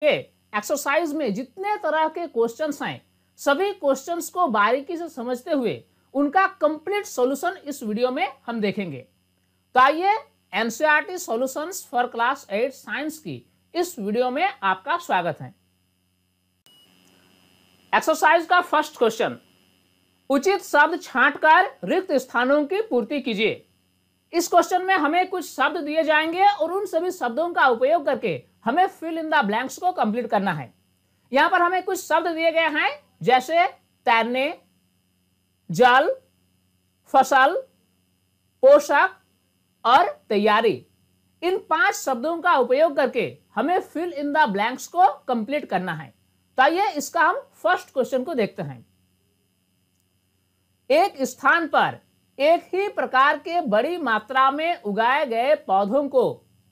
के एक्सरसाइज में जितने तरह के क्वेश्चंस हैं, सभी क्वेश्चंस को बारीकी से समझते हुए उनका कंप्लीट सॉल्यूशन इस वीडियो में हम देखेंगे। तो आइए, NCERT solutions for class 8 science की इस वीडियो में आपका स्वागत है। एक्सरसाइज का फर्स्ट क्वेश्चन, उचित शब्द छांटकर रिक्त स्थानों की पूर्ति कीजिए। इस क्वेश्चन में हमें कुछ शब्द दिए जाएंगे और उन सभी शब्दों का उपयोग करके हमें फिल इन द ब्लैंक्स को कंप्लीट करना है। यहां पर हमें कुछ शब्द दिए गए हैं, जैसे तैरने, जल, फसल, पोषक और तैयारी। इन 5 शब्दों का उपयोग करके हमें फिल इन द ब्लैंक्स को कंप्लीट करना है। तो आइए इसका हम फर्स्ट क्वेश्चन को देखते हैं। एक स्थान पर एक ही प्रकार के बड़ी मात्रा में उगाए गए पौधों को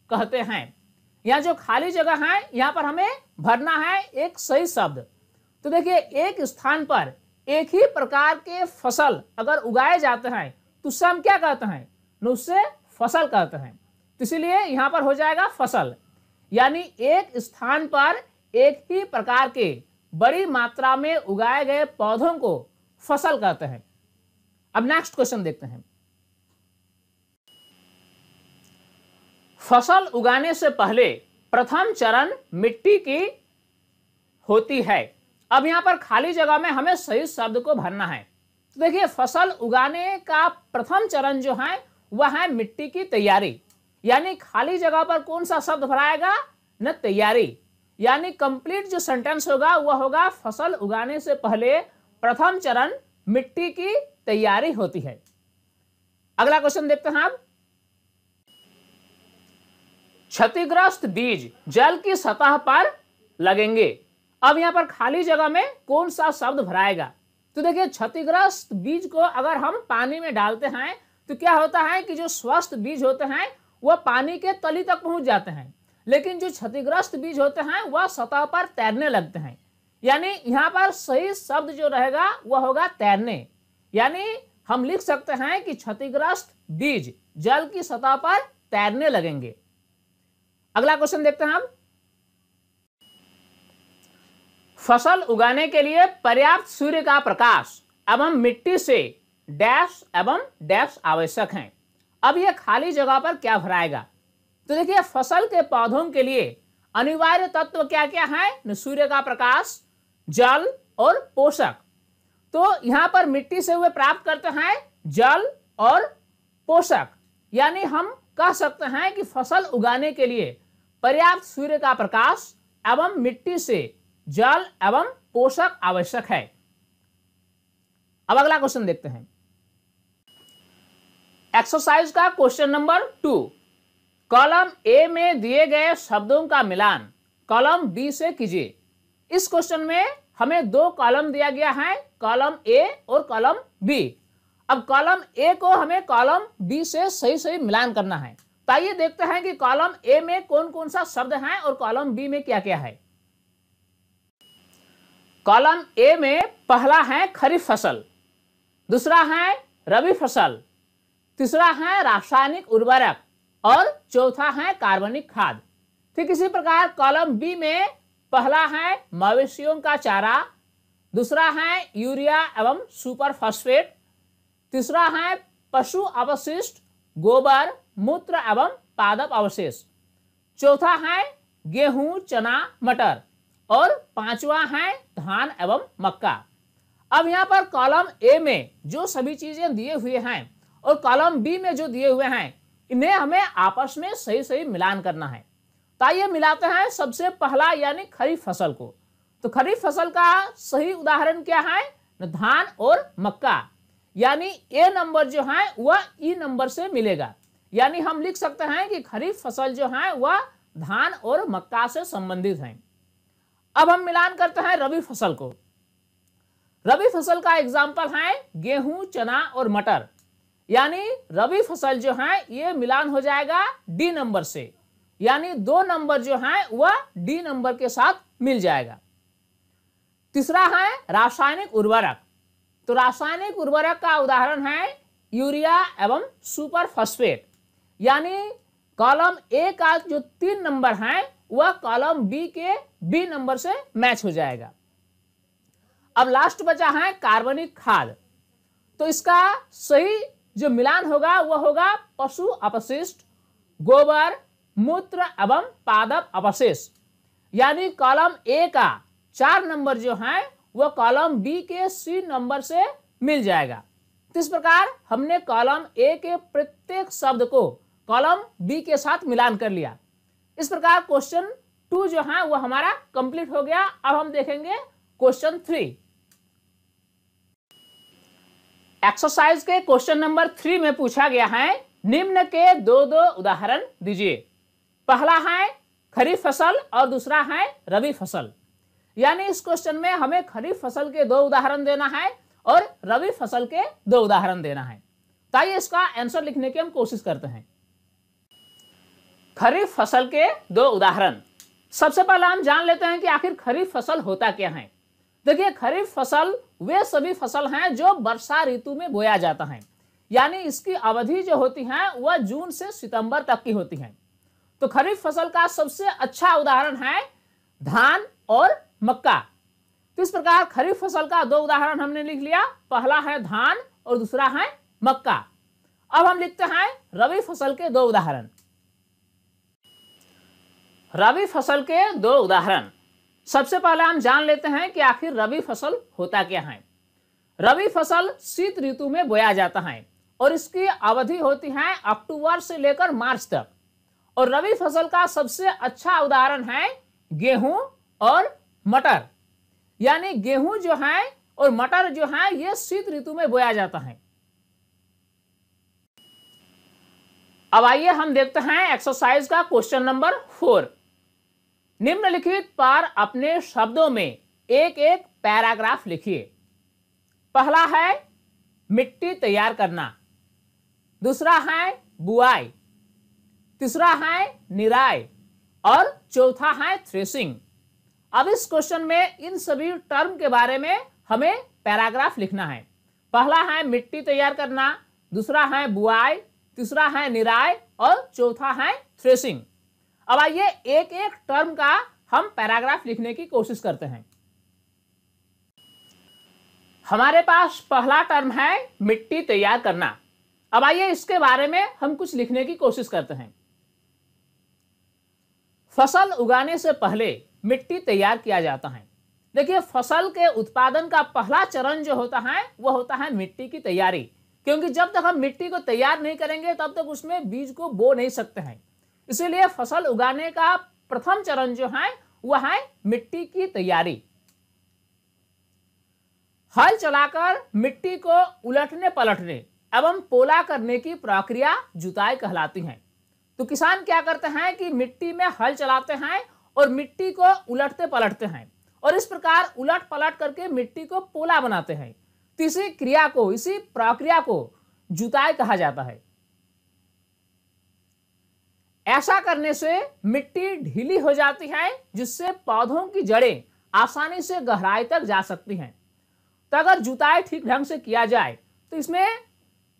कहते हैं। यहाँ जो खाली जगह है, यहाँ पर हमें भरना है एक सही शब्द। तो देखिए, एक स्थान पर एक ही प्रकार के फसल अगर उगाए जाते हैं तो उससे हम क्या कहते हैं? उससे फसल कहते हैं। तो इसलिए यहाँ पर हो जाएगा फसल, यानी एक स्थान पर एक ही प्रकार के बड़ी मात्रा में उगाए गए पौधों को फसल कहते हैं। अब नेक्स्ट क्वेश्चन देखते हैं। फसल उगाने से पहले प्रथम चरण मिट्टी की होती है। अब यहां पर खाली जगह में हमें सही शब्द को भरना है। तो देखिए, फसल उगाने का प्रथम चरण जो है वह है मिट्टी की तैयारी, यानी खाली जगह पर कौन सा शब्द भराएगा? न तैयारी। यानी कंप्लीट जो सेंटेंस होगा वह होगा, फसल उगाने से पहले प्रथम चरण मिट्टी की तैयारी होती है। अगला क्वेश्चन देखते हैं आप। क्षतिग्रस्त बीज जल की सतह पर लगेंगे। अब यहां पर खाली जगह में कौन सा शब्द भराएगा? तो देखिए, क्षतिग्रस्त बीज को अगर हम पानी में डालते हैं तो क्या होता है कि जो स्वस्थ बीज होते हैं वह पानी के तली तक पहुंच जाते हैं, लेकिन जो क्षतिग्रस्त बीज होते हैं वह सतह पर तैरने लगते हैं। यानी यहाँ पर सही शब्द जो रहेगा वह होगा तैरने। यानी हम लिख सकते हैं कि क्षतिग्रस्त बीज जल की सतह पर तैरने लगेंगे। अगला क्वेश्चन देखते हैं हम। फसल उगाने के लिए पर्याप्त सूर्य का प्रकाश एवं मिट्टी से डैश एवं डैश आवश्यक हैं। अब यह खाली जगह पर क्या भराएगा? तो देखिए, फसल के पौधों के लिए अनिवार्य तत्व क्या क्या है? सूर्य का प्रकाश, जल और पोषक। तो यहां पर मिट्टी से वे प्राप्त करते हैं जल और पोषक। यानी हम कह सकते हैं कि फसल उगाने के लिए पर्याप्त सूर्य का प्रकाश एवं मिट्टी से जल एवं पोषक आवश्यक है। अब अगला क्वेश्चन देखते हैं। एक्सरसाइज का क्वेश्चन नंबर 2, कॉलम ए में दिए गए शब्दों का मिलान कॉलम बी से कीजिए। इस क्वेश्चन में हमें 2 कॉलम दिया गया है, कॉलम ए और कॉलम बी। अब कॉलम ए को हमें कॉलम बी से सही सही मिलान करना है। तो आइए देखते हैं कि कॉलम ए में कौन कौन सा शब्द है और कॉलम बी में क्या क्या है। कॉलम ए में पहला है खरीफ फसल, दूसरा है रबी फसल, तीसरा है रासायनिक उर्वरक और चौथा है कार्बनिक खाद। ठीक इसी प्रकार कॉलम बी में पहला है मवेशियों का चारा, दूसरा है यूरिया एवं सुपर फास्फेट, तीसरा है पशु अवशिष्ट, गोबर, मूत्र एवं पादप अवशेष, चौथा है गेहूं, चना, मटर और पांचवा है धान एवं मक्का। अब यहाँ पर कॉलम ए में जो सभी चीजें दिए हुए हैं और कॉलम बी में जो दिए हुए हैं, इन्हें हमें आपस में सही सही मिलान करना है। तो आइए मिलाते हैं सबसे पहला यानी खरीफ फसल को। तो खरीफ फसल का सही उदाहरण क्या है? धान और मक्का। यानी ए नंबर जो है वह ई नंबर से मिलेगा। यानी हम लिख सकते हैं कि खरीफ फसल जो है वह धान और मक्का से संबंधित है। अब हम मिलान करते हैं रबी फसल को। रबी फसल का एग्जाम्पल है गेहूं, चना और मटर। यानी रबी फसल जो है ये मिलान हो जाएगा डी नंबर से। यानी 2 नंबर जो है वह डी नंबर के साथ मिल जाएगा। तीसरा है रासायनिक उर्वरक। तो रासायनिक उर्वरक का उदाहरण है यूरिया एवं सुपर फास्फेट। यानी कॉलम ए का जो 3 नंबर है वह कॉलम बी के बी नंबर से मैच हो जाएगा। अब लास्ट बचा है कार्बनिक खाद। तो इसका सही जो मिलान होगा वह होगा पशु अपशिष्ट, गोबर, मूत्र एवं पादप अवशेष। यानी कॉलम ए का 4 नंबर जो है वह कॉलम बी के सी नंबर से मिल जाएगा। तो इस प्रकार हमने कॉलम ए के प्रत्येक शब्द को कॉलम बी के साथ मिलान कर लिया। इस प्रकार क्वेश्चन 2 जो है वह हमारा कंप्लीट हो गया। अब हम देखेंगे क्वेश्चन 3। एक्सरसाइज के क्वेश्चन नंबर 3 में पूछा गया है निम्न के दो उदाहरण दीजिए। पहला है खरीफ फसल और दूसरा है रबी फसल। यानी इस क्वेश्चन में हमें खरीफ फसल के 2 उदाहरण देना है और रबी फसल के 2 उदाहरण देना है। तो आइए इसका आंसर लिखने की हम कोशिश करते हैं। खरीफ फसल के 2 उदाहरण। सबसे पहले हम जान लेते हैं कि आखिर खरीफ फसल होता क्या है। देखिए, खरीफ फसल वे सभी फसल हैं जो वर्षा ऋतु में बोया जाता है। यानी इसकी अवधि जो होती है वह जून से सितंबर तक की होती है। तो खरीफ फसल का सबसे अच्छा उदाहरण है धान और मक्का। तो इस प्रकार खरीफ फसल का 2 उदाहरण हमने लिख लिया। पहला है धान और दूसरा है मक्का। अब हम लिखते हैं रबी फसल के 2 उदाहरण। रबी फसल के 2 उदाहरण। सबसे पहले हम जान लेते हैं कि आखिर रबी फसल होता क्या है। रबी फसल शीत ऋतु में बोया जाता है और इसकी अवधि होती है अक्टूबर से लेकर मार्च तक। और रबी फसल का सबसे अच्छा उदाहरण है गेहूं और मटर। यानी गेहूं जो है और मटर जो है ये शीत ऋतु में बोया जाता है। अब आइए हम देखते हैं एक्सरसाइज का क्वेश्चन नंबर 4। निम्नलिखित पर अपने शब्दों में एक एक पैराग्राफ लिखिए। पहला है मिट्टी तैयार करना, दूसरा है बुआई, तीसरा है निराई और चौथा है थ्रेसिंग। अब इस क्वेश्चन में इन सभी टर्म के बारे में हमें पैराग्राफ लिखना है। पहला है मिट्टी तैयार करना, दूसरा है बुआई, तीसरा है निराई और चौथा है थ्रेसिंग। अब आइए एक एक टर्म का हम पैराग्राफ लिखने की कोशिश करते हैं। हमारे पास पहला टर्म है मिट्टी तैयार करना। अब आइए इसके बारे में हम कुछ लिखने की कोशिश करते हैं। फसल उगाने से पहले मिट्टी तैयार किया जाता है। देखिए, फसल के उत्पादन का पहला चरण जो होता है वह होता है मिट्टी की तैयारी। क्योंकि जब तक हम मिट्टी को तैयार नहीं करेंगे तब तक उसमें बीज को बो नहीं सकते हैं। इसीलिए फसल उगाने का प्रथम चरण जो है वह है मिट्टी की तैयारी। हल चलाकर मिट्टी को उलटने पलटने एवं पोला करने की प्रक्रिया जुताई कहलाती है। तो किसान क्या करते हैं कि मिट्टी में हल चलाते हैं और मिट्टी को उलटते पलटते हैं और इस प्रकार उलट पलट करके मिट्टी को पोला बनाते हैं। तो इसी क्रिया को, इसी प्रक्रिया को जुताई कहा जाता है। ऐसा करने से मिट्टी ढीली हो जाती है जिससे पौधों की जड़ें आसानी से गहराई तक जा सकती हैं। तो अगर जुताई ठीक ढंग से किया जाए तो इसमें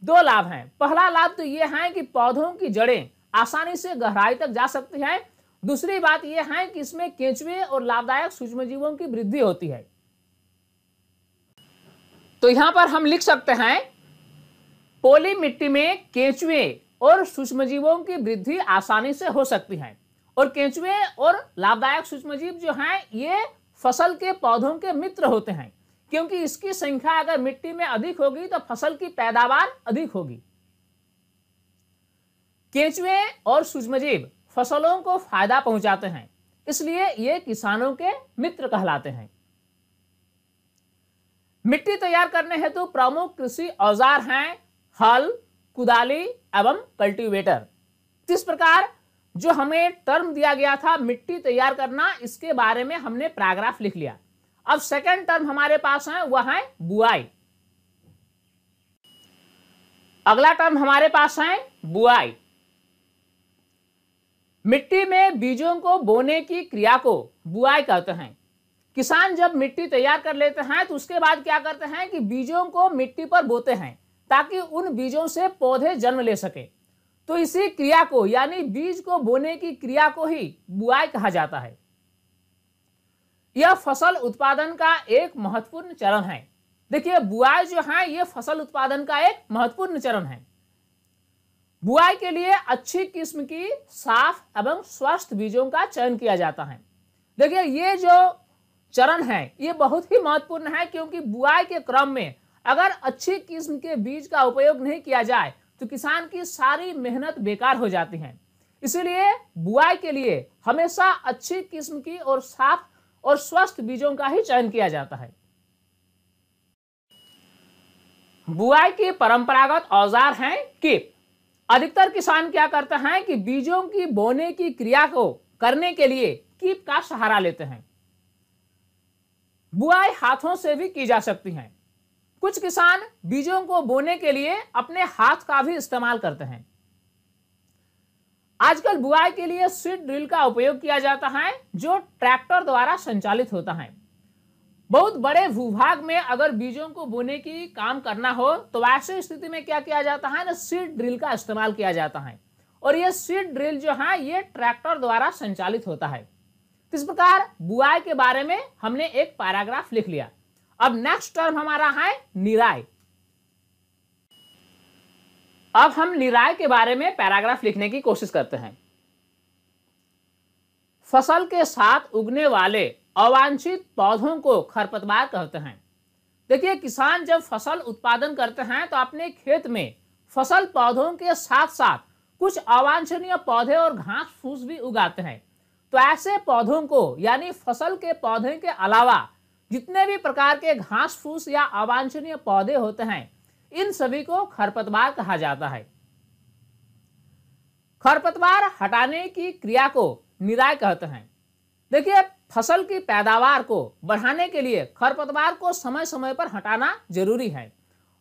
2 लाभ हैं। पहला लाभ तो यह है कि पौधों की जड़ें आसानी से गहराई तक जा सकती हैं। दूसरी बात यह है कि इसमें केंचुए और लाभदायक सूक्ष्मजीवों की वृद्धि होती है। तो यहां पर हम लिख सकते हैं पोली मिट्टी में केंचुए और सूक्ष्मजीवों की वृद्धि आसानी से हो सकती है। और केंचुए और लाभदायक सूक्ष्मजीव जो हैं ये फसल के पौधों के मित्र होते हैं, क्योंकि इसकी संख्या अगर मिट्टी में अधिक होगी तो फसल की पैदावार अधिक होगी। केंचुए और सूक्ष्मजीव फसलों को फायदा पहुंचाते हैं, इसलिए ये किसानों के मित्र कहलाते हैं। मिट्टी तैयार करने हेतु प्रमुख कृषि औजार हैं हल, कुदाली एवं कल्टीवेटर। इस प्रकार जो हमें टर्म दिया गया था मिट्टी तैयार करना, इसके बारे में हमने पैराग्राफ लिख लिया। अब सेकंड टर्म हमारे पास है वह है बुआई। अगला टर्म हमारे पास है बुआई। मिट्टी में बीजों को बोने की क्रिया को बुआई कहते हैं। किसान जब मिट्टी तैयार कर लेते हैं तो उसके बाद क्या करते हैं कि बीजों को मिट्टी पर बोते हैं ताकि उन बीजों से पौधे जन्म ले सके। तो इसी क्रिया को यानी बीज को बोने की क्रिया को ही बुआई कहा जाता है। यह फसल उत्पादन का एक महत्वपूर्ण चरण है। देखिए बुआई जो है ये फसल उत्पादन का एक महत्वपूर्ण चरण है। बुआई के लिए अच्छी किस्म की साफ एवं स्वस्थ बीजों का चयन किया जाता है। देखिए ये जो चरण है ये बहुत ही महत्वपूर्ण है, क्योंकि बुआई के क्रम में अगर अच्छी किस्म के बीज का उपयोग नहीं किया जाए तो किसान की सारी मेहनत बेकार हो जाती है। इसीलिए बुआई के लिए हमेशा अच्छी किस्म की और साफ और स्वस्थ बीजों का ही चयन किया जाता है। बुआई के परंपरागत औजार हैं कीप। अधिकतर किसान क्या करते हैं कि बीजों की बोने की क्रिया को करने के लिए कीप का सहारा लेते हैं। बुआई हाथों से भी की जा सकती है। कुछ किसान बीजों को बोने के लिए अपने हाथ का भी इस्तेमाल करते हैं। आजकल बुआई के लिए सीड ड्रिल का उपयोग किया जाता है, जो ट्रैक्टर द्वारा संचालित होता है। बहुत बड़े भूभाग में अगर बीजों को बोने की काम करना हो तो ऐसी स्थिति में क्या किया जाता है ना, सीड ड्रिल का इस्तेमाल किया जाता है। और ये सीड ड्रिल जो है ये ट्रैक्टर द्वारा संचालित होता है। इस प्रकार बुआई के बारे में हमने एक पैराग्राफ लिख लिया। अब नेक्स्ट टर्म हमारा है निराई। अब हम निराई के बारे में पैराग्राफ लिखने की कोशिश करते हैं। फसल के साथ उगने वाले अवांछित पौधों को खरपतवार कहते हैं। देखिए किसान जब फसल उत्पादन करते हैं तो अपने खेत में फसल पौधों के साथ साथ कुछ अवांछनीय पौधे और घास फूस भी उगाते हैं। तो ऐसे पौधों को यानी फसल के पौधे के अलावा जितने भी प्रकार के घास फूस या अवांछनीय पौधे होते हैं इन सभी को खरपतवार कहा जाता है। खरपतवार हटाने की क्रिया को निराई कहते हैं। देखिए फसल की पैदावार को बढ़ाने के लिए खरपतवार को समय समय पर हटाना जरूरी है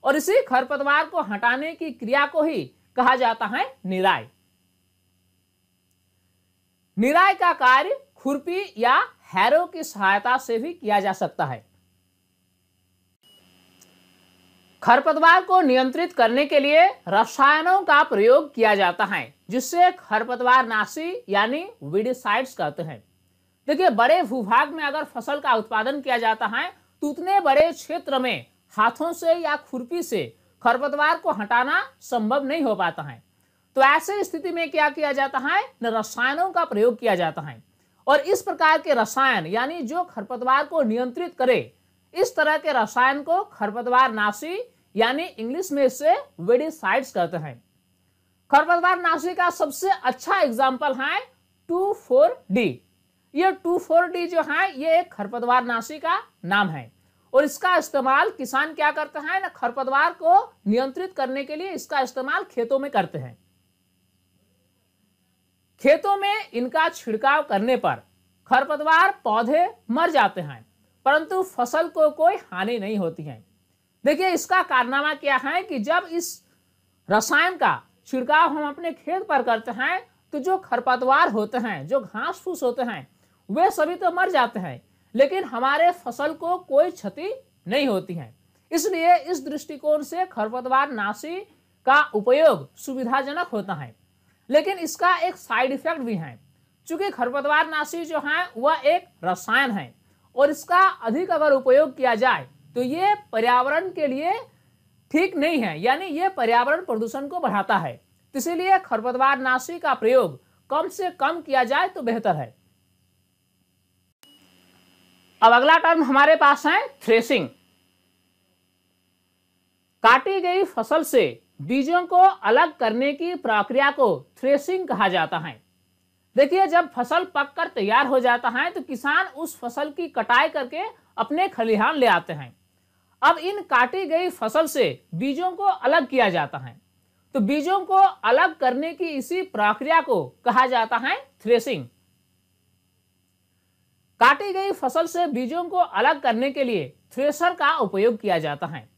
और इसी खरपतवार को हटाने की क्रिया को ही कहा जाता है निराई। निराई का कार्य खुरपी या हैरो की सहायता से भी किया जा सकता है। खरपतवार को नियंत्रित करने के लिए रसायनों का प्रयोग किया जाता है, जिससे खरपतवार नाशी यानी वीडिसाइड्स कहते हैं। देखिए बड़े भूभाग में अगर फसल का उत्पादन किया जाता है तो उतने बड़े क्षेत्र में हाथों से या खुरपी से खरपतवार को हटाना संभव नहीं हो पाता है। तो ऐसे स्थिति में क्या किया जाता है, रसायनों का प्रयोग किया जाता है और इस प्रकार के रसायन यानी जो खरपतवार को नियंत्रित करे इस तरह के रसायन को खरपतवार नाशी यानी इंग्लिश में इसे वीडिसाइड्स कहते हैं। खरपतवार नाशी का सबसे अच्छा एग्जाम्पल है 2,4-D। ये 2,4-D जो है ये एक खरपतवार नाशी का नाम है और इसका इस्तेमाल किसान क्या करते हैं ना, खरपतवार को नियंत्रित करने के लिए इसका इस्तेमाल खेतों में करते हैं। खेतों में इनका छिड़काव करने पर खरपतवार पौधे मर जाते हैं परंतु फसल को कोई हानि नहीं होती है। देखिए इसका कारनामा क्या है कि जब इस रसायन का छिड़काव हम अपने खेत पर करते हैं तो जो खरपतवार होते हैं, जो घास फूस होते हैं वे सभी तो मर जाते हैं लेकिन हमारे फसल को कोई क्षति नहीं होती है। इसलिए इस दृष्टिकोण से खरपतवार नाशी का उपयोग सुविधाजनक होता है। लेकिन इसका एक साइड इफेक्ट भी है। चूंकि खरपतवार नाशी जो है वह एक रसायन है और इसका अधिक अगर उपयोग किया जाए तो ये पर्यावरण के लिए ठीक नहीं है, यानी ये पर्यावरण प्रदूषण को बढ़ाता है। इसीलिए खरपतवार नाशी का प्रयोग कम से कम किया जाए तो बेहतर है। अब अगला टर्म हमारे पास है थ्रेसिंग। काटी गई फसल से बीजों को अलग करने की प्रक्रिया को थ्रेसिंग कहा जाता है। देखिए जब फसल पककर तैयार हो जाता है तो किसान उस फसल की कटाई करके अपने खलिहान ले आते हैं। अब इन काटी गई फसल से बीजों को अलग किया जाता है। तो बीजों को अलग करने की इसी प्रक्रिया को कहा जाता है थ्रेसिंग। काटी गई फसल से बीजों को अलग करने के लिए थ्रेसर का उपयोग किया जाता है।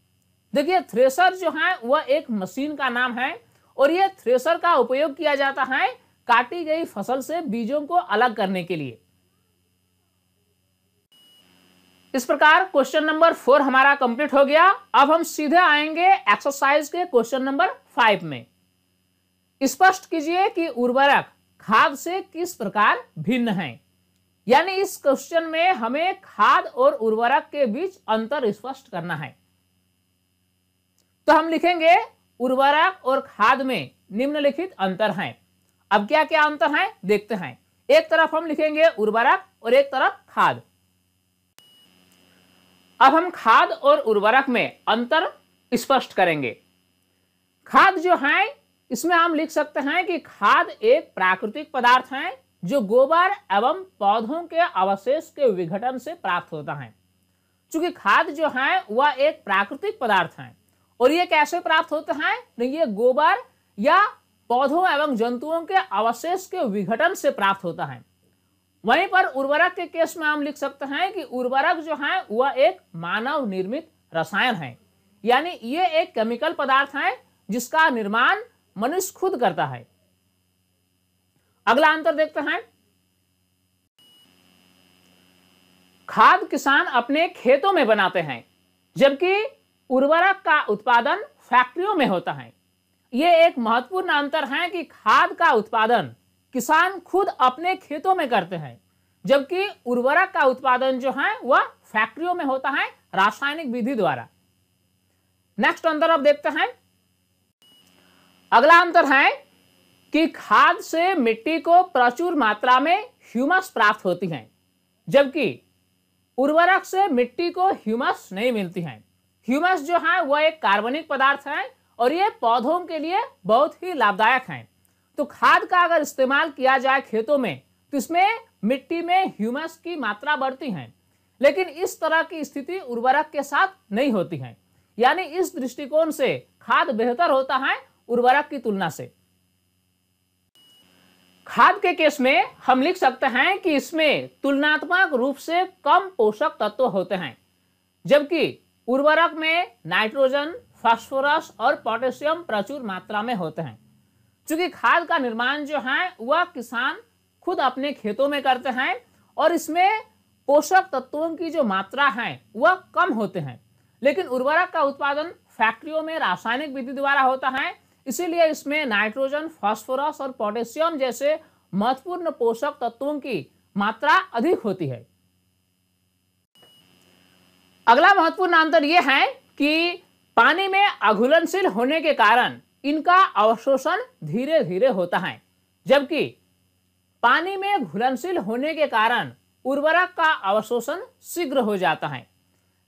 देखिए थ्रेसर जो है वह एक मशीन का नाम है और यह थ्रेसर का उपयोग किया जाता है काटी गई फसल से बीजों को अलग करने के लिए। इस प्रकार क्वेश्चन नंबर 4 हमारा कंप्लीट हो गया। अब हम सीधे आएंगे एक्सरसाइज के क्वेश्चन नंबर 5 में। स्पष्ट कीजिए कि उर्वरक खाद से किस प्रकार भिन्न है। यानी इस क्वेश्चन में हमें खाद और उर्वरक के बीच अंतर स्पष्ट करना है। तो हम लिखेंगे उर्वरक और खाद में निम्नलिखित अंतर हैं। अब क्या क्या अंतर हैं देखते हैं। एक तरफ हम लिखेंगे उर्वरक और एक तरफ खाद। अब हम खाद और उर्वरक में अंतर स्पष्ट करेंगे। खाद जो है इसमें हम लिख सकते हैं कि खाद एक प्राकृतिक पदार्थ है जो गोबर एवं पौधों के अवशेष के विघटन से प्राप्त होता है। चूंकि खाद जो है वह एक प्राकृतिक पदार्थ है और ये कैसे प्राप्त होता है, ये गोबर या पौधों एवं जंतुओं के अवशेष के विघटन से प्राप्त होता है। वहीं पर उर्वरक के केस में हम लिख सकते हैं कि उर्वरक जो है वह एक मानव निर्मित रसायन है, यानी ये एक केमिकल पदार्थ है जिसका निर्माण मनुष्य खुद करता है। अगला अंतर देखते हैं। खाद किसान अपने खेतों में बनाते हैं, जबकि उर्वरक का उत्पादन फैक्ट्रियों में होता है। यह एक महत्वपूर्ण अंतर है कि खाद का उत्पादन किसान खुद अपने खेतों में करते हैं, जबकि उर्वरक का उत्पादन जो है वह फैक्ट्रियों में होता है रासायनिक विधि द्वारा। नेक्स्ट अंतर अब देखते हैं। अगला अंतर है कि खाद से मिट्टी को प्रचुर मात्रा में ह्यूमस प्राप्त होती है, जबकि उर्वरक से मिट्टी को ह्यूमस नहीं मिलती है। ह्यूमस जो है वह एक कार्बनिक पदार्थ है और ये पौधों के लिए बहुत ही लाभदायक है। तो खाद का अगर इस्तेमाल किया जाए खेतों में तो इसमें मिट्टी में ह्यूमस की मात्रा बढ़ती है, लेकिन इस तरह की स्थिति उर्वरक के साथ नहीं होती है। यानी इस दृष्टिकोण से खाद बेहतर होता है उर्वरक की तुलना से। खाद के केस में हम लिख सकते हैं कि इसमें तुलनात्मक रूप से कम पोषक तत्व होते हैं, जबकि उर्वरक में नाइट्रोजन, फास्फोरस और पोटेशियम प्रचुर मात्रा में होते हैं। चूंकि खाद का निर्माण जो है वह किसान खुद अपने खेतों में करते हैं और इसमें पोषक तत्वों की जो मात्रा है वह कम होते हैं, लेकिन उर्वरक का उत्पादन फैक्ट्रियों में रासायनिक विधि द्वारा होता है, इसीलिए इसमें नाइट्रोजन, फास्फोरस और पोटेशियम जैसे महत्वपूर्ण पोषक तत्वों की मात्रा अधिक होती है। अगला महत्वपूर्ण अंतर यह है कि पानी में अघुलनशील होने के कारण इनका अवशोषण धीरे धीरे होता है, जबकि पानी में घुलनशील होने के कारण उर्वरक का अवशोषण शीघ्र हो जाता है।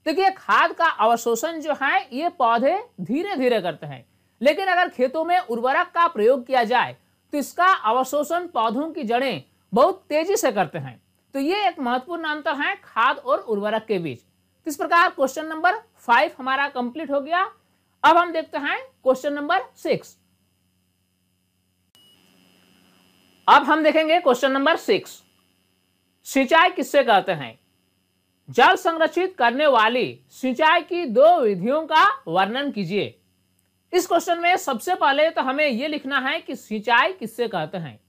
देखिए, खाद का अवशोषण जो है ये पौधे धीरे धीरे करते हैं, लेकिन अगर खेतों में उर्वरक का प्रयोग किया जाए तो इसका अवशोषण पौधों की जड़ें बहुत तेजी से करते हैं। तो ये एक महत्वपूर्ण अंतर है खाद और उर्वरक के बीच। इस प्रकार क्वेश्चन नंबर 5 हमारा कंप्लीट हो गया। अब हम देखते हैं क्वेश्चन नंबर 6। अब हम देखेंगे क्वेश्चन नंबर 6। सिंचाई किससे कहते हैं? जल संरक्षित करने वाली सिंचाई की 2 विधियों का वर्णन कीजिए। इस क्वेश्चन में सबसे पहले तो हमें यह लिखना है कि सिंचाई किससे कहते हैं,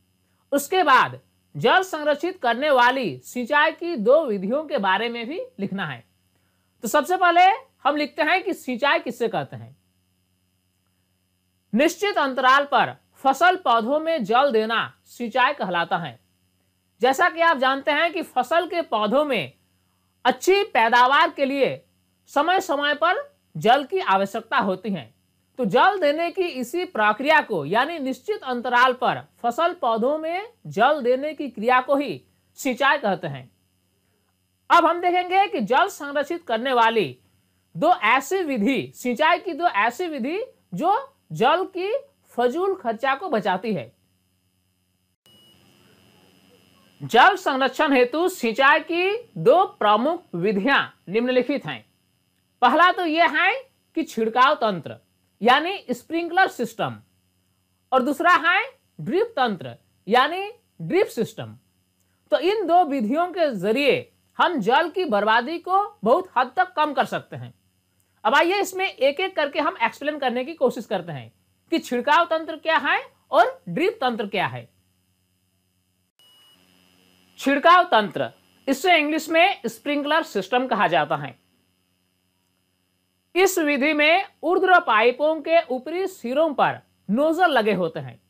उसके बाद जल संरक्षित करने वाली सिंचाई की 2 विधियों के बारे में भी लिखना है। तो सबसे पहले हम लिखते हैं कि सिंचाई किससे कहते हैं। निश्चित अंतराल पर फसल पौधों में जल देना सिंचाई कहलाता है। जैसा कि आप जानते हैं कि फसल के पौधों में अच्छी पैदावार के लिए समय समय पर जल की आवश्यकता होती है। तो जल देने की इसी प्रक्रिया को, यानी निश्चित अंतराल पर फसल पौधों में जल देने की क्रिया को ही सिंचाई कहते हैं। अब हम देखेंगे कि जल संरक्षित करने वाली 2 ऐसी विधि, सिंचाई की 2 ऐसी विधि जो जल की फजूल खर्चा को बचाती है। जल संरक्षण हेतु सिंचाई की 2 प्रमुख विधियां निम्नलिखित हैं। पहला तो यह है कि छिड़काव तंत्र यानी स्प्रिंकलर सिस्टम, और दूसरा है ड्रिप तंत्र यानी ड्रिप सिस्टम। तो इन 2 विधियों के जरिए हम जल की बर्बादी को बहुत हद तक कम कर सकते हैं। अब आइए इसमें एक एक करके हम एक्सप्लेन करने की कोशिश करते हैं कि छिड़काव तंत्र क्या है और ड्रिप तंत्र क्या है। छिड़काव तंत्र, इससे इंग्लिश में स्प्रिंकलर सिस्टम कहा जाता है। इस विधि में ऊर्ध्व पाइपों के ऊपरी सिरों पर नोजल लगे होते हैं।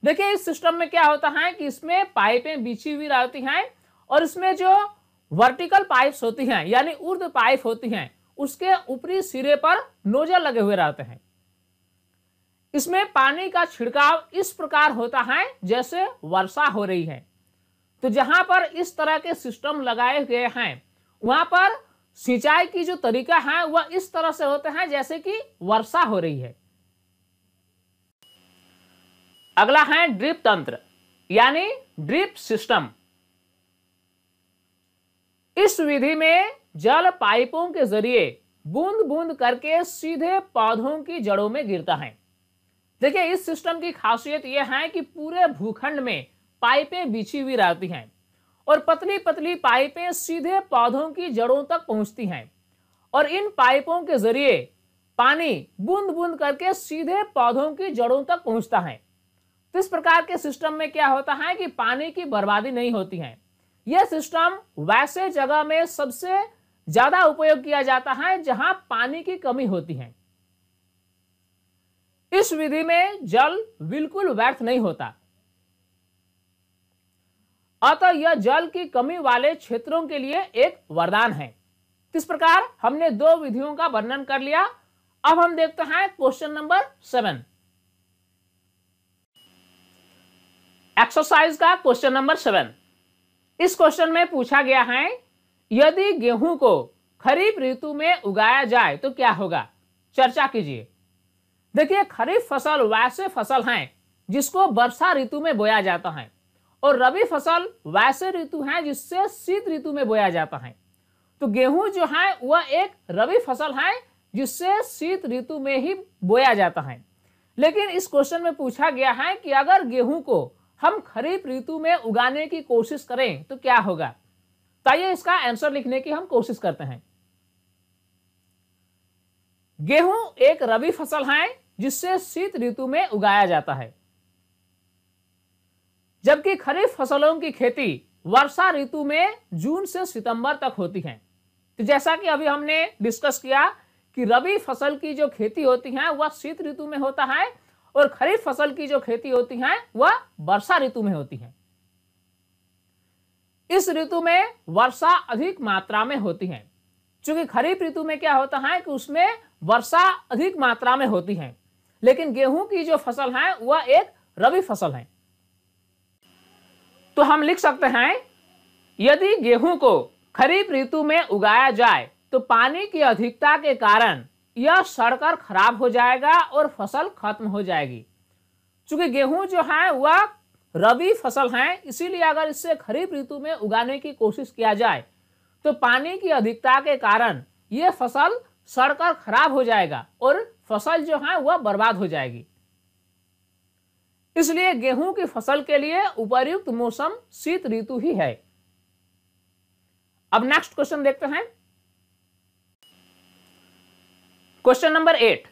देखिए, इस सिस्टम में क्या होता है कि इसमें पाइपें बिछी हुई रहती हैं और इसमें जो वर्टिकल पाइप्स होती हैं यानी ऊर्ध्व पाइप होती हैं उसके ऊपरी सिरे पर नोजल लगे हुए रहते हैं। इसमें पानी का छिड़काव इस प्रकार होता है जैसे वर्षा हो रही है। तो जहां पर इस तरह के सिस्टम लगाए गए हैं वहां पर सिंचाई की जो तरीका है वह इस तरह से होते हैं जैसे कि वर्षा हो रही है। अगला है ड्रिप तंत्र यानी ड्रिप सिस्टम। इस विधि में जल पाइपों के जरिए बूंद बूंद करके सीधे पौधों की जड़ों में गिरता है। देखिए, इस सिस्टम की खासियत यह है कि पूरे भूखंड में पाइपें बिछी हुई रहती हैं और पतली पतली पाइपें सीधे पौधों की जड़ों तक पहुंचती हैं और इन पाइपों के जरिए पानी बूंद बूंद करके सीधे पौधों की जड़ों तक पहुंचता है। तो इस प्रकार के सिस्टम में क्या होता है कि पानी की बर्बादी नहीं होती है। यह सिस्टम वैसे जगह में सबसे ज्यादा उपयोग किया जाता है जहां पानी की कमी होती है। इस विधि में जल बिल्कुल व्यर्थ नहीं होता, अतः यह जल की कमी वाले क्षेत्रों के लिए एक वरदान है। इस प्रकार हमने दो विधियों का वर्णन कर लिया। अब हम देखते हैं क्वेश्चन नंबर 7। एक्सरसाइज का क्वेश्चन नंबर 7। इस क्वेश्चन में पूछा गया है यदि गेहूं को खरीफ ऋतु में उगाया जाए तो क्या होगा, चर्चा कीजिए। देखिए, खरीफ फसल वैसे फसल हैं जिसको वर्षा ऋतु में बोया जाता है और रबी फसल वैसे ऋतु है जिससे शीत ऋतु में बोया जाता है। तो गेहूं जो है वह एक रबी फसल है जिससे शीत ऋतु में ही बोया जाता है। लेकिन इस क्वेश्चन में पूछा गया है कि अगर गेहूं को हम खरीफ ऋतु में उगाने की कोशिश करें तो क्या होगा। तो आइए इसका आंसर लिखने की हम कोशिश करते हैं। गेहूं एक रबी फसल है जिससे शीत ऋतु में उगाया जाता है, जबकि खरीफ फसलों की खेती वर्षा ऋतु में जून से सितंबर तक होती है। तो जैसा कि अभी हमने डिस्कस किया कि रबी फसल की जो खेती होती है वह शीत ऋतु में होता है और खरीफ फसल की जो खेती होती है वह वर्षा ऋतु में होती है। इस ऋतु में वर्षा अधिक मात्रा में होती है, क्योंकि खरीफ ऋतु में क्या होता है कि उसमें वर्षा अधिक मात्रा में होती है, लेकिन गेहूं की जो फसल है वह एक रबी फसल है। तो हम लिख सकते हैं यदि गेहूं को खरीफ ऋतु में उगाया जाए तो पानी की अधिकता के कारण यह सड़कर खराब हो जाएगा और फसल खत्म हो जाएगी। चूंकि गेहूं जो है वह रबी फसल है, इसीलिए अगर इससे खरीफ ऋतु में उगाने की कोशिश किया जाए तो पानी की अधिकता के कारण यह फसल सड़कर खराब हो जाएगा और फसल जो है वह बर्बाद हो जाएगी। इसलिए गेहूं की फसल के लिए उपयुक्त मौसम शीत ऋतु ही है। अब नेक्स्ट क्वेश्चन देखते हैं, क्वेश्चन नंबर 8।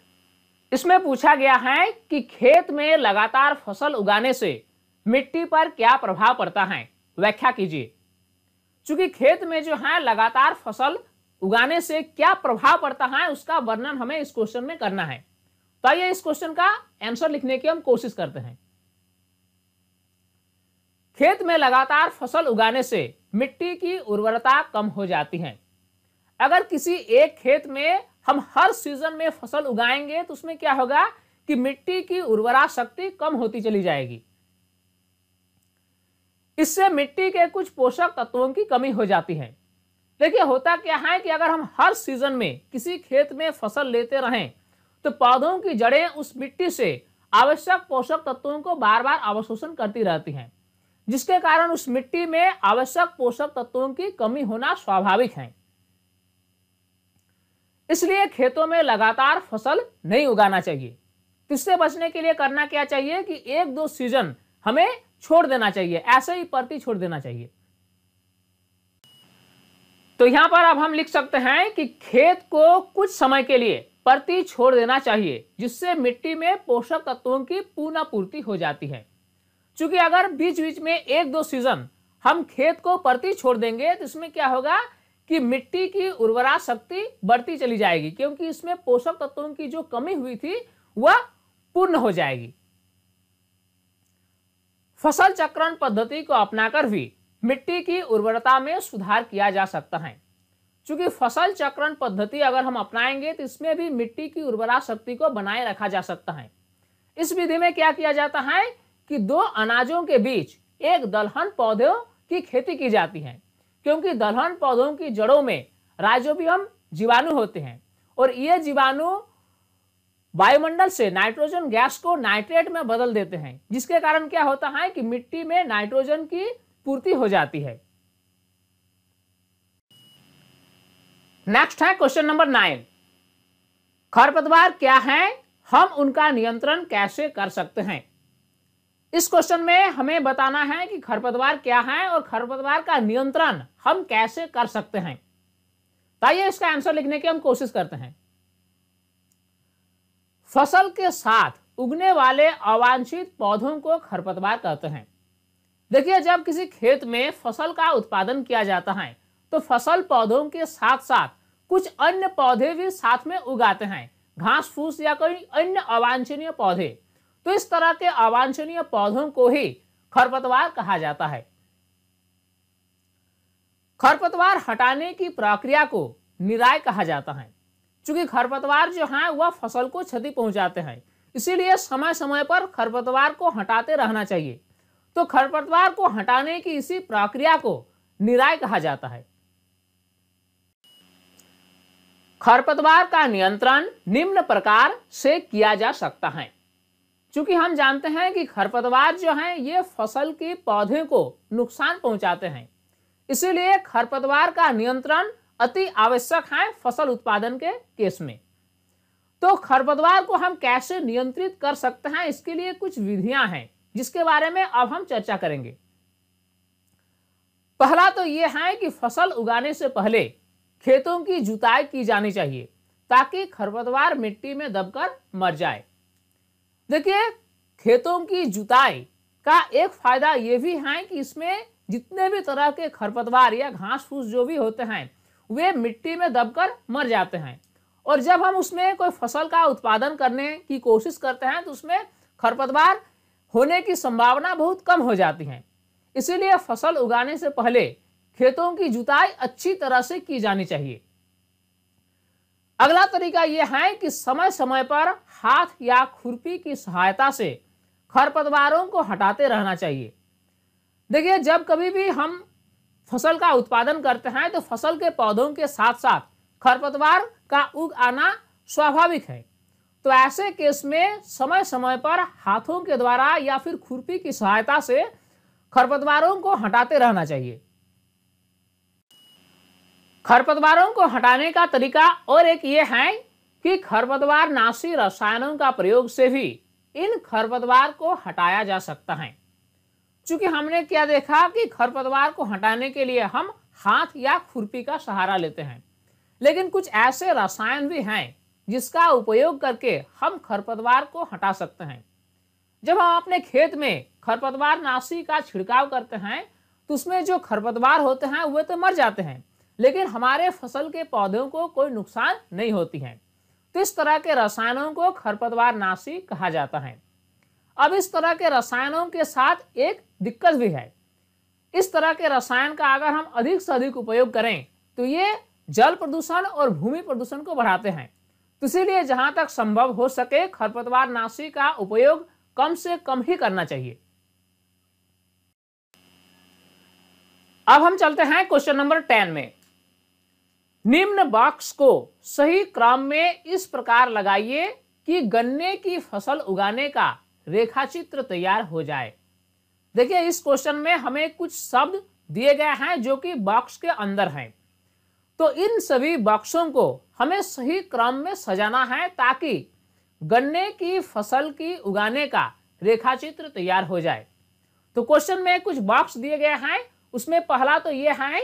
इसमें पूछा गया है कि खेत में लगातार फसल उगाने से मिट्टी पर क्या प्रभाव पड़ता है, व्याख्या कीजिए। चूंकि खेत में जो है लगातार फसल उगाने से क्या प्रभाव पड़ता है उसका वर्णन हमें इस क्वेश्चन में करना है। तो आइए इस क्वेश्चन का आंसर लिखने की हम कोशिश करते हैं। खेत में लगातार फसल उगाने से मिट्टी की उर्वरता कम हो जाती है। अगर किसी एक खेत में हम हर सीजन में फसल उगाएंगे तो उसमें क्या होगा कि मिट्टी की उर्वरा शक्ति कम होती चली जाएगी। इससे मिट्टी के कुछ पोषक तत्वों की कमी हो जाती है। देखिए, होता क्या है कि अगर हम हर सीजन में किसी खेत में फसल लेते रहें तो पौधों की जड़ें उस मिट्टी से आवश्यक पोषक तत्वों को बार बार अवशोषण करती रहती हैं, जिसके कारण उस मिट्टी में आवश्यक पोषक तत्वों की कमी होना स्वाभाविक है। इसलिए खेतों में लगातार फसल नहीं उगाना चाहिए। इससे बचने के लिए करना क्या चाहिए कि एक दो सीजन हमें छोड़ देना चाहिए, ऐसे ही परती छोड़ देना चाहिए। तो यहां पर अब हम लिख सकते हैं कि खेत को कुछ समय के लिए परती छोड़ देना चाहिए, जिससे मिट्टी में पोषक तत्वों की पुनः पूर्ति हो जाती है। क्योंकि अगर बीच बीच में एक दो सीजन हम खेत को परती छोड़ देंगे तो इसमें क्या होगा कि मिट्टी की उर्वरा शक्ति बढ़ती चली जाएगी, क्योंकि इसमें पोषक तत्वों की जो कमी हुई थी वह पूर्ण हो जाएगी। फसल चक्रण पद्धति को अपनाकर भी मिट्टी की उर्वरता में सुधार किया जा सकता है। चूंकि फसल चक्रण पद्धति अगर हम अपनाएंगे तो इसमें भी मिट्टी की उर्वरा शक्ति को बनाए रखा जा सकता है। इस विधि में क्या किया जाता है कि दो अनाजों के बीच एक दलहन पौधों की खेती की जाती है, क्योंकि दलहन पौधों की जड़ों में राइजोबियम जीवाणु होते हैं और ये जीवाणु वायुमंडल से नाइट्रोजन गैस को नाइट्रेट में बदल देते हैं, जिसके कारण क्या होता है कि मिट्टी में नाइट्रोजन की पूर्ति हो जाती है। नेक्स्ट है क्वेश्चन नंबर 9। खरपतवार क्या है, हम उनका नियंत्रण कैसे कर सकते हैं। इस क्वेश्चन में हमें बताना है कि खरपतवार क्या है और खरपतवार का नियंत्रण हम कैसे कर सकते हैं। तो आइए इसका आंसर लिखने की हम कोशिश करते हैं। फसल के साथ उगने वाले अवांछित पौधों को खरपतवार कहते हैं। देखिए, जब किसी खेत में फसल का उत्पादन किया जाता है तो फसल पौधों के साथ साथ कुछ अन्य पौधे भी साथ में उगाते हैं, घास फूस या कोई अन्य अवांछनीय पौधे। तो इस तरह के अवांछनीय पौधों को ही खरपतवार कहा जाता है। खरपतवार हटाने की प्रक्रिया को निराई कहा जाता है। चूंकि खरपतवार जो है वह फसल को क्षति पहुंचाते हैं, इसीलिए समय समय पर खरपतवार को हटाते रहना चाहिए। तो खरपतवार को हटाने की इसी प्रक्रिया को निराई कहा जाता है। खरपतवार का नियंत्रण निम्न प्रकार से किया जा सकता है। चूंकि हम जानते हैं कि खरपतवार जो है ये फसल के पौधे को नुकसान पहुंचाते हैं, इसीलिए खरपतवार का नियंत्रण अति आवश्यक है फसल उत्पादन के केस में। तो खरपतवार को हम कैसे नियंत्रित कर सकते हैं, इसके लिए कुछ विधियां हैं जिसके बारे में अब हम चर्चा करेंगे। पहला तो यह है कि फसल उगाने से पहले खेतों की जुताई की जानी चाहिए ताकि खरपतवार मिट्टी में दबकर मर जाए। देखिए, खेतों की जुताई का एक फायदा यह भी है कि इसमें जितने भी तरह के खरपतवार या घास फूस जो भी होते हैं वे मिट्टी में दबकर मर जाते हैं, और जब हम उसमें कोई फसल का उत्पादन करने की कोशिश करते हैं तो उसमें खरपतवार होने की संभावना बहुत कम हो जाती है। इसीलिए फसल उगाने से पहले खेतों की जुताई अच्छी तरह से की जानी चाहिए। अगला तरीका यह है कि समय समय पर हाथ या खुरपी की सहायता से खरपतवारों को हटाते रहना चाहिए। देखिए, जब कभी भी हम फसल का उत्पादन करते हैं तो फसल के पौधों के साथ साथ खरपतवार का उग आना स्वाभाविक है। तो ऐसे केस में समय समय पर हाथों के द्वारा या फिर खुरपी की सहायता से खरपतवारों को हटाते रहना चाहिए। खरपतवारों को हटाने का तरीका और एक ये है कि खरपतवार नाशी रसायनों का प्रयोग से भी इन खरपतवार को हटाया जा सकता है। चूंकि हमने क्या देखा कि खरपतवार को हटाने के लिए हम हाथ या खुरपी का सहारा लेते हैं, लेकिन कुछ ऐसे रसायन भी हैं जिसका उपयोग करके हम खरपतवार को हटा सकते हैं। जब हम अपने खेत में खरपतवार नाशी का छिड़काव करते हैं तो उसमें जो खरपतवार होते हैं वे तो मर जाते हैं, लेकिन हमारे फसल के पौधों को कोई नुकसान नहीं होती है। तो इस तरह के रसायनों को खरपतवार नाशी कहा जाता है। अब इस तरह के रसायनों के साथ एक दिक्कत भी है। इस तरह के रसायन का अगर हम अधिक से अधिक उपयोग करें तो ये जल प्रदूषण और भूमि प्रदूषण को बढ़ाते हैं। तो इसीलिए जहां तक संभव हो सके खरपतवार नाशी का उपयोग कम से कम ही करना चाहिए। अब हम चलते हैं क्वेश्चन नंबर 10 में। निम्न बॉक्स को सही क्रम में इस प्रकार लगाइए कि गन्ने की फसल उगाने का रेखाचित्र तैयार हो जाए। देखिए, इस क्वेश्चन में हमें कुछ शब्द दिए गए हैं जो कि बॉक्स के अंदर हैं। तो इन सभी बॉक्सों को हमें सही क्रम में सजाना है ताकि गन्ने की फसल की उगाने का रेखाचित्र तैयार हो जाए। तो क्वेश्चन में कुछ बॉक्स दिए गए हैं, उसमें पहला तो यह है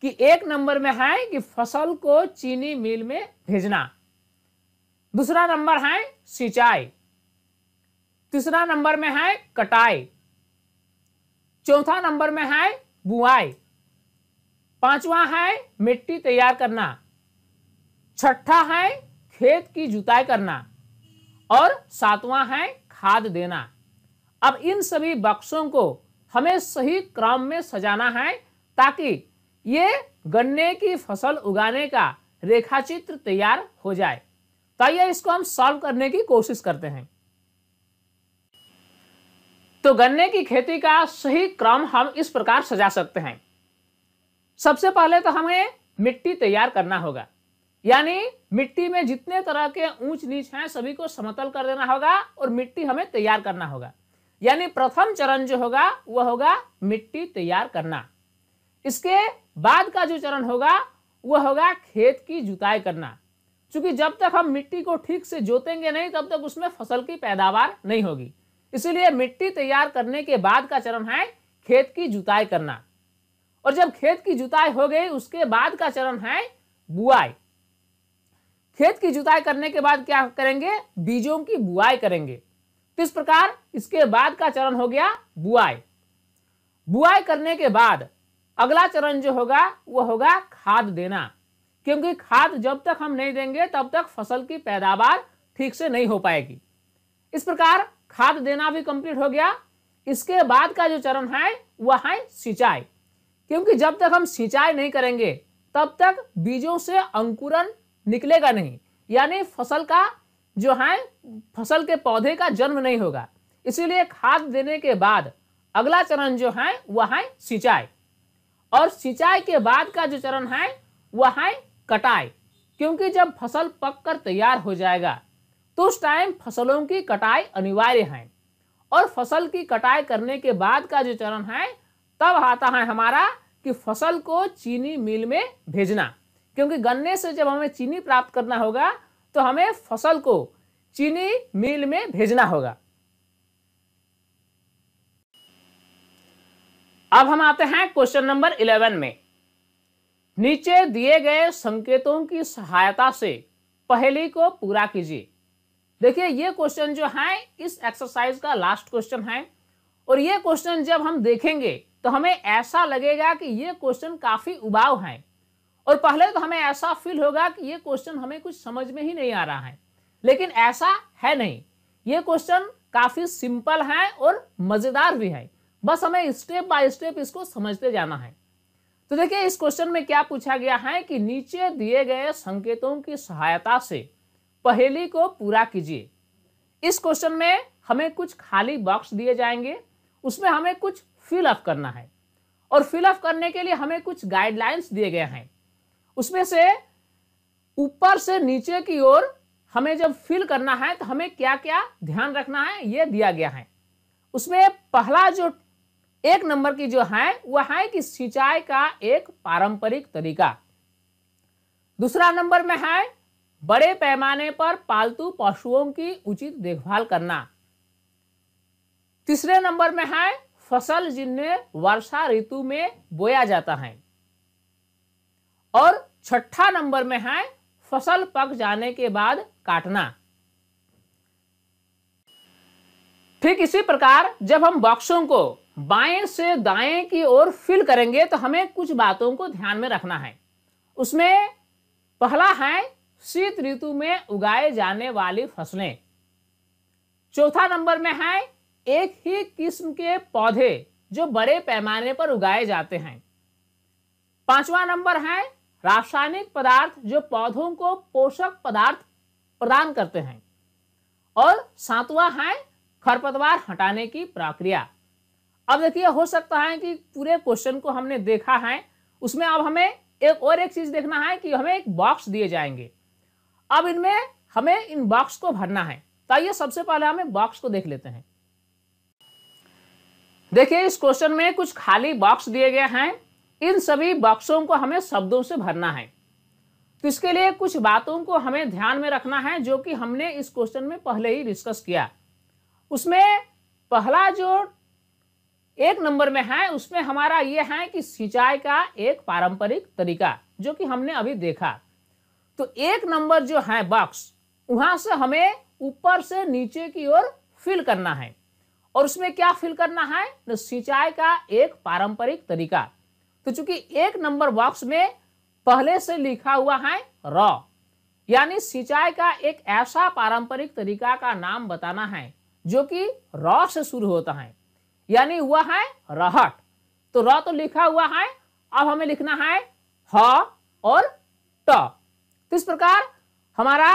कि 1 नंबर में है कि फसल को चीनी मिल में भेजना। दूसरा नंबर है सिंचाई। तीसरा नंबर में है कटाई। चौथा नंबर में है बुआई। पांचवा है मिट्टी तैयार करना। छठा है खेत की जुताई करना और सातवां है खाद देना। अब इन सभी बक्सों को हमें सही क्रम में सजाना है ताकि ये गन्ने की फसल उगाने का रेखाचित्र तैयार हो जाए। तो आइए इसको हम सॉल्व करने की कोशिश करते हैं। तो गन्ने की खेती का सही क्रम हम इस प्रकार सजा सकते हैं। सबसे पहले तो हमें मिट्टी तैयार करना होगा, यानी मिट्टी में जितने तरह के ऊंच नीच हैं सभी को समतल कर देना होगा और मिट्टी हमें तैयार करना होगा। यानी प्रथम चरण जो होगा वह होगा मिट्टी तैयार करना। इसके बाद का जो चरण होगा वह होगा खेत की जुताई करना, क्योंकि जब तक हम मिट्टी को ठीक से जोतेंगे नहीं तब तक उसमें फसल की पैदावार नहीं होगी। इसीलिए मिट्टी तैयार करने के बाद का चरण है खेत की जुताई करना। और जब खेत की जुताई हो गई उसके बाद का चरण है बुआई। खेत की जुताई करने के बाद क्या करेंगे? बीजों की बुआई करेंगे। तो इस प्रकार इसके बाद का चरण हो गया बुआई। बुआई करने के बाद अगला चरण जो होगा वह होगा खाद देना, क्योंकि खाद जब तक हम नहीं देंगे तब तक फसल की पैदावार ठीक से नहीं हो पाएगी। इस प्रकार खाद देना भी कंप्लीट हो गया। इसके बाद का जो चरण है वह है सिंचाई, क्योंकि जब तक हम सिंचाई नहीं करेंगे तब तक बीजों से अंकुरन निकलेगा नहीं, यानी फसल का जो है फसल के पौधे का जन्म नहीं होगा। इसीलिए खाद देने के बाद अगला चरण जो है वह है सिंचाई। और सिंचाई के बाद का जो चरण है वह है कटाई, क्योंकि जब फसल पककर तैयार हो जाएगा तो उस टाइम फसलों की कटाई अनिवार्य है। और फसल की कटाई करने के बाद का जो चरण है तब आता है हमारा कि फसल को चीनी मिल में भेजना, क्योंकि गन्ने से जब हमें चीनी प्राप्त करना होगा तो हमें फसल को चीनी मिल में भेजना होगा। अब हम आते हैं क्वेश्चन नंबर 11 में। नीचे दिए गए संकेतों की सहायता से पहेली को पूरा कीजिए। देखिए ये क्वेश्चन जो है इस एक्सरसाइज का लास्ट क्वेश्चन है, और ये क्वेश्चन जब हम देखेंगे तो हमें ऐसा लगेगा कि ये क्वेश्चन काफी उबाऊ है, और पहले तो हमें ऐसा फील होगा कि ये क्वेश्चन हमें कुछ समझ में ही नहीं आ रहा है, लेकिन ऐसा है नहीं। ये क्वेश्चन काफी सिंपल है और मजेदार भी है, बस हमें स्टेप बाय स्टेप इसको समझते जाना है। तो देखिए इस क्वेश्चन में क्या पूछा गया है कि नीचे दिए गए संकेतों की सहायता से पहेली को पूरा कीजिए। इस क्वेश्चन में हमें कुछ खाली बॉक्स दिए जाएंगे, उसमें हमें कुछ फिल अप करना है, और फिल अप करने के लिए हमें कुछ गाइडलाइंस दिए गए हैं। उसमें से ऊपर से नीचे की ओर हमें जब फिल करना है तो हमें क्या क्या ध्यान रखना है ये दिया गया है। उसमें पहला जो 1 नंबर की जो है वह है कि सिंचाई का एक पारंपरिक तरीका। दूसरा नंबर में है बड़े पैमाने पर पालतू पशुओं की उचित देखभाल करना। तीसरे नंबर में है फसल जिन्हें वर्षा ऋतु में बोया जाता है। और छठा नंबर में है फसल पक जाने के बाद काटना। ठीक इसी प्रकार जब हम बॉक्सों को बाएं से दाएं की ओर फिल करेंगे तो हमें कुछ बातों को ध्यान में रखना है। उसमें पहला है शीत ऋतु में उगाए जाने वाली फसलें। चौथा नंबर में है एक ही किस्म के पौधे जो बड़े पैमाने पर उगाए जाते हैं। 5वां नंबर है रासायनिक पदार्थ जो पौधों को पोषक पदार्थ प्रदान करते हैं। और 7वां है खरपतवार हटाने की प्रक्रिया। अब देखिए हो सकता है कि पूरे क्वेश्चन को हमने देखा है, उसमें अब हमें एक चीज देखना है कि हमें एक बॉक्स दिए जाएंगे। अब इनमें हमें इन बॉक्स को भरना है। तो आइए सबसे पहले हमें बॉक्स को देख लेते हैं। देखिए इस क्वेश्चन में कुछ खाली बॉक्स दिए गए हैं। इन सभी बॉक्सों को हमें शब्दों से भरना है। तो इसके लिए कुछ बातों को हमें ध्यान में रखना है जो कि हमने इस क्वेश्चन में पहले ही डिस्कस किया। उसमें पहला जो 1 नंबर में है उसमें हमारा यह है कि सिंचाई का एक पारंपरिक तरीका, जो कि हमने अभी देखा। तो 1 नंबर जो है बॉक्स, वहां से हमें ऊपर से नीचे की ओर फिल करना है। और उसमें क्या फिल करना है? तो सिंचाई का एक पारंपरिक तरीका। तो चूंकि 1 नंबर बॉक्स में पहले से लिखा हुआ है रॉ, यानी सिंचाई का एक ऐसा पारंपरिक तरीका का नाम बताना है जो कि रॉ से शुरू होता है। यानी हुआ है रहट। तो र तो लिखा हुआ है, अब हमें लिखना है ह और ट। तो इस प्रकार हमारा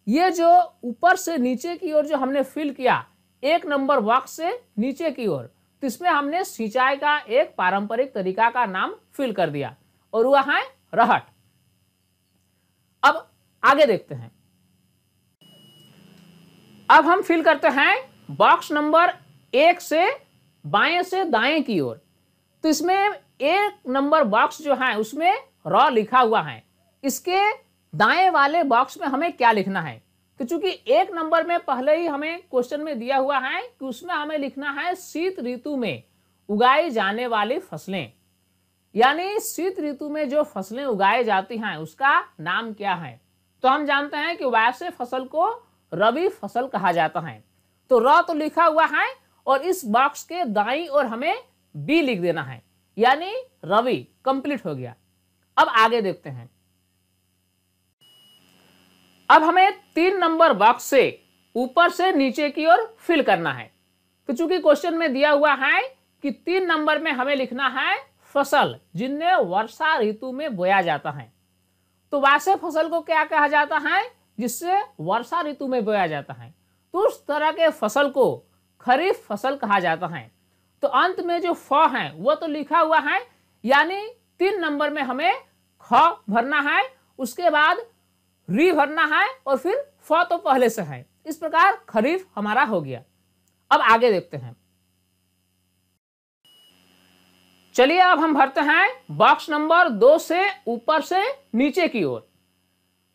ये जो ऊपर से नीचे की ओर जो हमने फिल किया 1 नंबर बॉक्स से नीचे की ओर, तो इसमें हमने सिंचाई का एक पारंपरिक तरीका का नाम फिल कर दिया और हुआ है रहट। अब आगे देखते हैं। अब हम फिल करते हैं बॉक्स नंबर 1 से बाएं से दाएं की ओर। तो इसमें 1 नंबर बॉक्स जो है उसमें र लिखा हुआ है। इसके दाएं वाले बॉक्स में हमें क्या लिखना है? तो चूंकि 1 नंबर में पहले ही हमें क्वेश्चन में दिया हुआ है कि उसमें हमें लिखना है शीत ऋतु में उगाई जाने वाली फसलें, यानी शीत ऋतु में जो फसलें उगाई जाती हैं उसका नाम क्या है। तो हम जानते हैं कि वैसे फसल को रबी फसल कहा जाता है। तो र तो लिखा हुआ है और इस बॉक्स के दाईं ओर हमें बी लिख देना है, यानी रवि कंप्लीट हो गया। अब आगे देखते हैं। अब हमें 3 नंबर बॉक्स से ऊपर से नीचे की ओर फिल करना है। तो चूंकि क्वेश्चन में दिया हुआ है कि 3 नंबर में हमें लिखना है फसल जिन्हें वर्षा ऋतु में बोया जाता है। तो वैसे फसल को क्या कहा जाता है? जिससे वर्षा ऋतु में बोया जाता है। तो उस तरह के फसल को खरीफ फसल कहा जाता है। तो अंत में जो फ है वो तो लिखा हुआ है, यानी 3 नंबर में हमें ख भरना है, उसके बाद री भरना है और फिर फ तो पहले से है। इस प्रकार खरीफ हमारा हो गया। अब आगे देखते हैं। चलिए अब हम भरते हैं बॉक्स नंबर 2 से ऊपर से नीचे की ओर।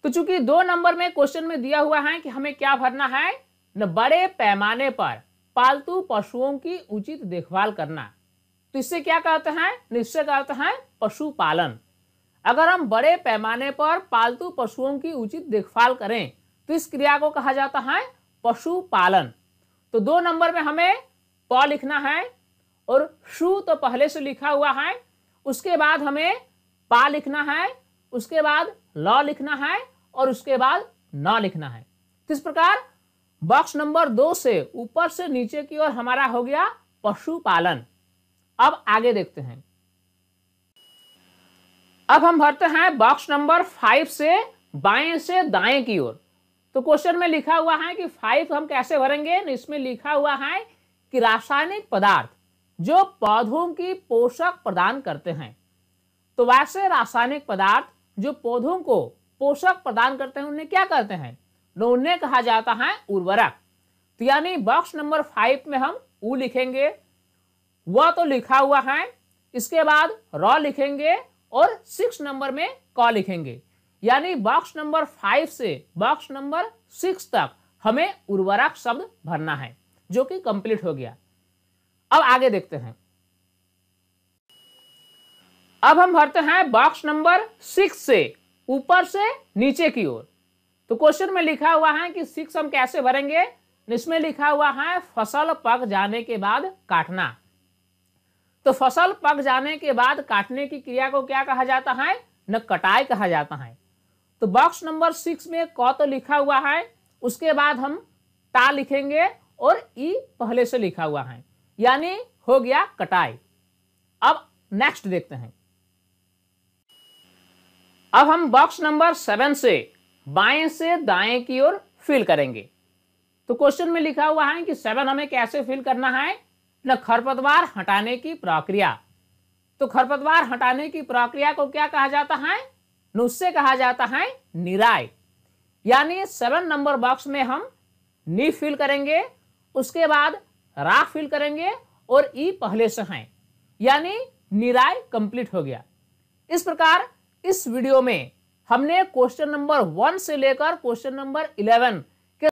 तो चूंकि 2 नंबर में क्वेश्चन में दिया हुआ है कि हमें क्या भरना है, न बड़े पैमाने पर पालतू पशुओं की उचित देखभाल करना। तो इससे क्या कहते हैं? इससे कहते हैं पशुपालन। अगर हम बड़े पैमाने पर पालतू पशुओं की उचित देखभाल करें तो इस क्रिया को कहा जाता है पशुपालन। तो 2 नंबर में हमें प लिखना है और शु तो पहले से लिखा हुआ है, उसके बाद हमें पा लिखना है, उसके बाद ल लिखना है और उसके बाद न लिखना है। तो इस प्रकार बॉक्स नंबर 2 से ऊपर से नीचे की ओर हमारा हो गया पशुपालन। अब आगे देखते हैं। अब हम भरते हैं बॉक्स नंबर 5 से बाएं से दाएं की ओर। तो क्वेश्चन में लिखा हुआ है कि 5 हम कैसे भरेंगे? इसमें लिखा हुआ है कि रासायनिक पदार्थ जो पौधों की पोषक प्रदान करते हैं। तो वैसे रासायनिक पदार्थ जो पौधों को पोषक प्रदान करते हैं उन्हें क्या कहते हैं? उन्हें कहा जाता है उर्वरक। तो यानी बॉक्स नंबर 5 में हम उ लिखेंगे, वह तो लिखा हुआ है, इसके बाद र लिखेंगे और 6 नंबर में क लिखेंगे। यानी बॉक्स नंबर 5 से बॉक्स नंबर 6 तक हमें उर्वरक शब्द भरना है, जो कि कंप्लीट हो गया। अब आगे देखते हैं। अब हम भरते हैं बॉक्स नंबर 6 से ऊपर से नीचे की ओर। तो क्वेश्चन में लिखा हुआ है कि 6 हम कैसे भरेंगे? इसमें लिखा हुआ है फसल पक जाने के बाद काटना। तो फसल पक जाने के बाद काटने की क्रिया को क्या कहा जाता है? न कटाई कहा जाता है। तो बॉक्स नंबर 6 में क तो लिखा हुआ है, उसके बाद हम टा लिखेंगे और ई पहले से लिखा हुआ है, यानी हो गया कटाई। अब नेक्स्ट देखते हैं। अब हम बॉक्स नंबर 7 से बाएं से दाएं की ओर फिल करेंगे। तो क्वेश्चन में लिखा हुआ है कि 7 हमें कैसे फिल करना है? न खरपतवार हटाने की प्रक्रिया। तो खरपतवार हटाने की प्रक्रिया को क्या कहा जाता है? उससे कहा जाता है निराई। यानी 7 नंबर बॉक्स में हम नी फिल करेंगे, उसके बाद रा फिल करेंगे और ई पहले से हैं, यानी निराई कंप्लीट हो गया। इस प्रकार इस वीडियो में हमने क्वेश्चन नंबर 1 से लेकर क्वेश्चन नंबर 11